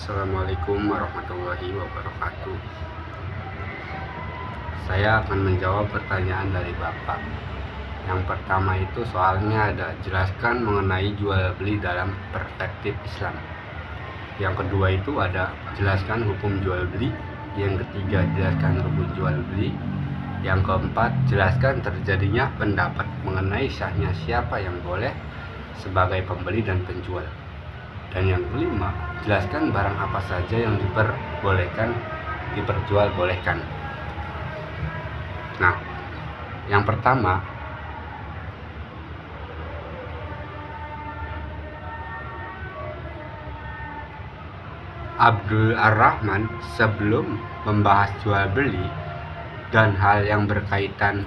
Assalamualaikum warahmatullahi wabarakatuh. Saya akan menjawab pertanyaan dari Bapak. Yang pertama itu soalnya ada, jelaskan mengenai jual beli dalam perspektif Islam. Yang kedua itu ada, jelaskan hukum jual beli. Yang ketiga, jelaskan rukun jual beli. Yang keempat, jelaskan terjadinya pendapat mengenai sahnya siapa yang boleh sebagai pembeli dan penjual. Dan yang kelima, jelaskan barang apa saja yang diperjualbolehkan. Nah, yang pertama, Abdul Ar-Rahman sebelum membahas jual beli dan hal yang berkaitan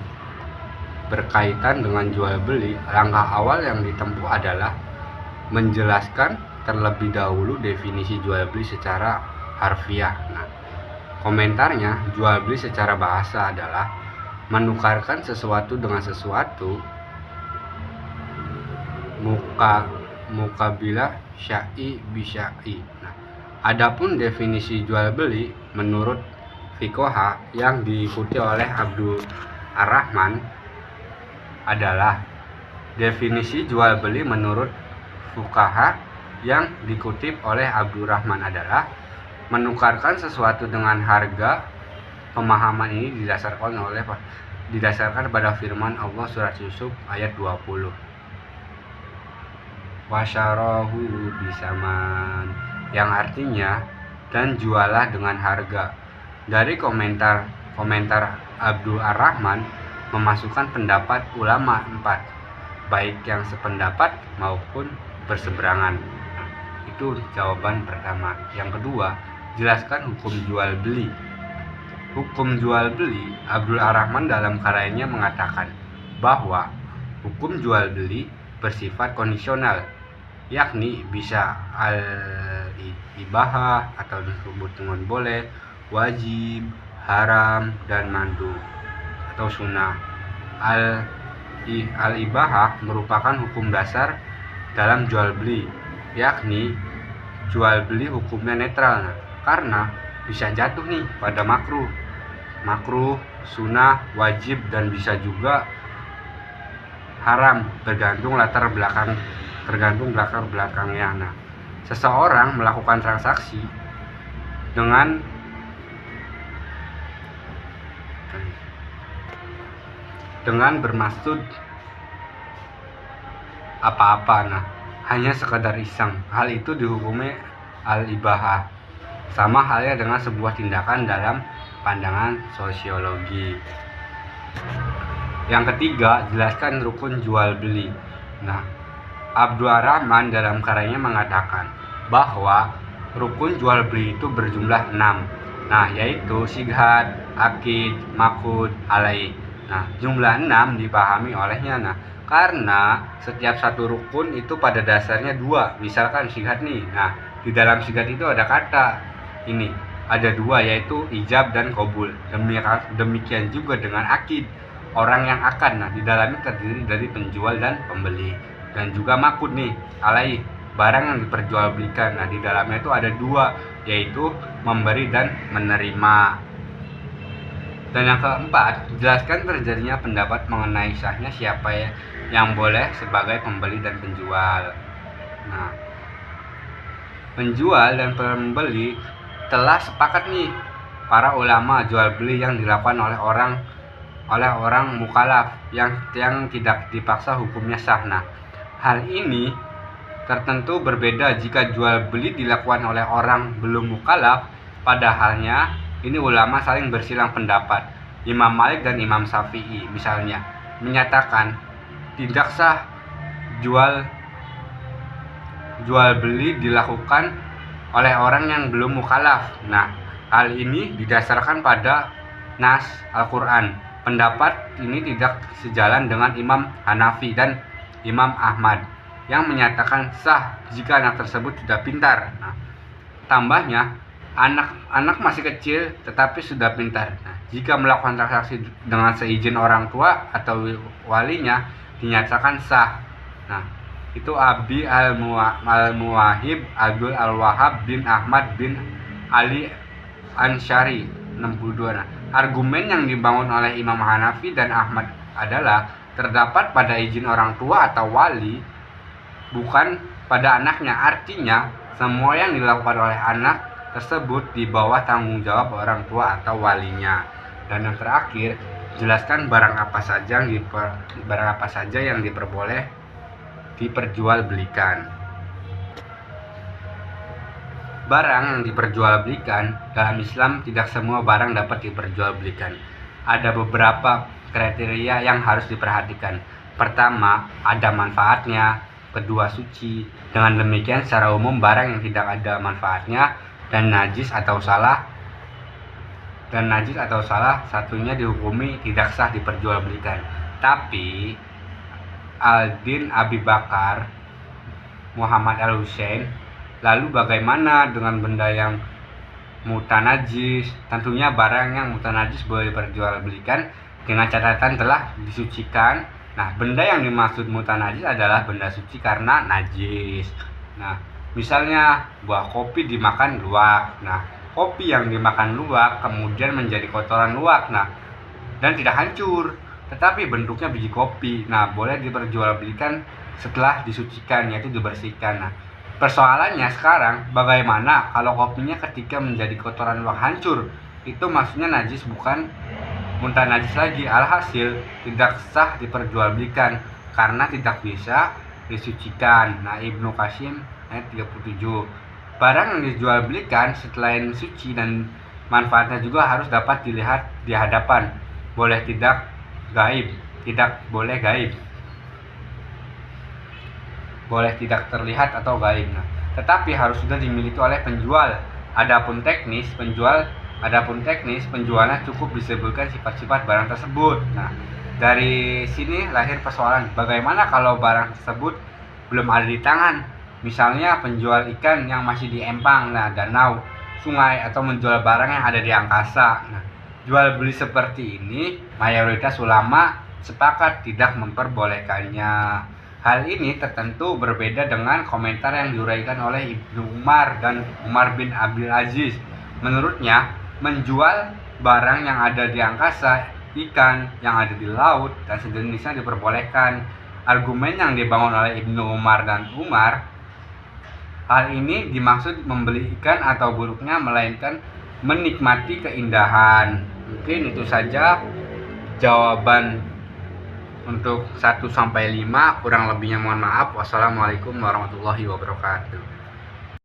dengan jual beli, langkah awal yang ditempuh adalah menjelaskan terlebih dahulu definisi jual beli secara harfiah. Nah, komentarnya, jual beli secara bahasa adalah menukarkan sesuatu dengan sesuatu, mukabilah syai bisyai. Nah, adapun definisi jual beli menurut Fiqhoha yang diikuti oleh Abdul Ar-Rahman adalah definisi jual beli menurut fuqaha yang dikutip oleh Abdul Rahman adalah menukarkan sesuatu dengan harga. Pemahaman ini didasarkan pada firman Allah surat Yusuf ayat 20. Wasyarahu bisaman, yang artinya dan jualah dengan harga. Dari komentar Abdul Ar-Rahman memasukkan pendapat ulama 4, baik yang sependapat maupun berseberangan. Itu jawaban pertama. Yang kedua, jelaskan hukum jual beli. Hukum jual beli, Abdul Ar-Rahman dalam karyanya mengatakan bahwa hukum jual beli bersifat kondisional, yakni bisa al-ibahah atau disebut dengan boleh, wajib, haram, dan mandu atau sunnah. Al-ibahah merupakan hukum dasar dalam jual beli, yakni jual beli hukumnya netral, karena bisa jatuh nih pada makruh, sunnah, wajib, dan bisa juga haram, tergantung latar belakangnya. Nah, seseorang melakukan transaksi dengan bermaksud apa-apa, hanya sekadar iseng, hal itu dihukumi al-ibahah. Sama halnya dengan sebuah tindakan dalam pandangan sosiologi. Yang ketiga, jelaskan rukun jual beli. Nah, Abdul Ar-Rahman dalam karyanya mengatakan bahwa rukun jual beli itu berjumlah 6. Nah, yaitu sighat, akid, makud, alai. Nah, jumlah 6 dipahami olehnya karena setiap satu rukun itu pada dasarnya 2. Misalkan sighat nih. Nah, di dalam sighat itu ada kata ini, ada 2, yaitu ijab dan qabul. Demikian juga dengan akid, orang yang akad. Nah, di dalamnya terdiri dari penjual dan pembeli. Dan juga makud nih, alai, barang yang diperjualbelikan. Nah, di dalamnya itu ada 2, yaitu memberi dan menerima. Dan yang keempat, jelaskan terjadinya pendapat mengenai sahnya siapa yang boleh sebagai pembeli dan penjual. Nah, penjual dan pembeli telah sepakat nih para ulama jual beli yang dilakukan oleh orang mukallaf yang tidak dipaksa hukumnya sah. Nah, hal ini tertentu berbeda jika jual beli dilakukan oleh orang belum mukallaf. Padahalnya ini ulama saling bersilang pendapat. Imam Malik dan Imam Syafi'i misalnya menyatakan tidak sah jual beli dilakukan oleh orang yang belum mukallaf. Nah, hal ini didasarkan pada nas Al-Quran. Pendapat ini tidak sejalan dengan Imam Hanafi dan Imam Ahmad yang menyatakan sah jika anak tersebut sudah pintar. Nah, tambahnya, anak masih kecil tetapi sudah pintar. Nah, jika melakukan transaksi dengan seizin orang tua atau walinya dinyatakan sah. Nah, itu Abi Al-Muwahhib Abdul Al-Wahhab bin Ahmad bin Ali Ansyari 62. Nah, argumen yang dibangun oleh Imam Hanafi dan Ahmad adalah terdapat pada izin orang tua atau wali, bukan pada anaknya. Artinya, semua yang dilakukan oleh anak tersebut di bawah tanggung jawab orang tua atau walinya. Dan yang terakhir, jelaskan barang apa saja yang diperjualbelikan. Barang yang diperjualbelikan dalam Islam, tidak semua barang dapat diperjualbelikan. Ada beberapa kriteria yang harus diperhatikan. Pertama, ada manfaatnya. Kedua, suci. Dengan demikian, secara umum barang yang tidak ada manfaatnya dan najis atau salah satunya dihukumi tidak sah diperjualbelikan. Tapi Al-Din Abi Bakar Muhammad Al-Husain, lalu bagaimana dengan benda yang mutanajis? Tentunya barang yang mutanajis boleh diperjualbelikan dengan catatan telah disucikan. Nah, benda yang dimaksud mutanajis adalah benda suci karena najis. Nah, misalnya buah kopi dimakan luwak. Nah, kopi yang dimakan luwak kemudian menjadi kotoran luwak. Nah, dan tidak hancur, tetapi bentuknya biji kopi. Nah, boleh diperjualbelikan setelah disucikan, yaitu dibersihkan. Nah, persoalannya sekarang, bagaimana kalau kopinya ketika menjadi kotoran luwak hancur? Itu maksudnya najis, bukan muntah najis lagi. Alhasil tidak sah diperjualbelikan karena tidak bisa disucikan. Nah, Ibnu Qasim ayat 37. Barang yang dijualbelikan selain suci dan manfaatnya juga harus dapat dilihat di hadapan. Boleh tidak boleh gaib. Boleh tidak terlihat atau gaib. Nah, tetapi harus sudah dimiliki oleh penjual. Adapun teknis penjualnya cukup disebutkan sifat-sifat barang tersebut. Nah, dari sini lahir persoalan, bagaimana kalau barang tersebut belum ada di tangan? Misalnya penjual ikan yang masih di empang, danau, sungai, atau menjual barang yang ada di angkasa. Nah, jual beli seperti ini mayoritas ulama sepakat tidak memperbolehkannya. Hal ini tertentu berbeda dengan komentar yang diuraikan oleh Ibnu Umar dan Umar bin Abdul Aziz. Menurutnya, menjual barang yang ada di angkasa, ikan yang ada di laut, dan sejenisnya diperbolehkan. Argumen yang dibangun oleh Ibnu Umar dan Umar, hal ini dimaksud membeli ikan atau buruknya, melainkan menikmati keindahan. Mungkin itu saja jawaban untuk 1-5, kurang lebihnya mohon maaf. Wassalamualaikum warahmatullahi wabarakatuh.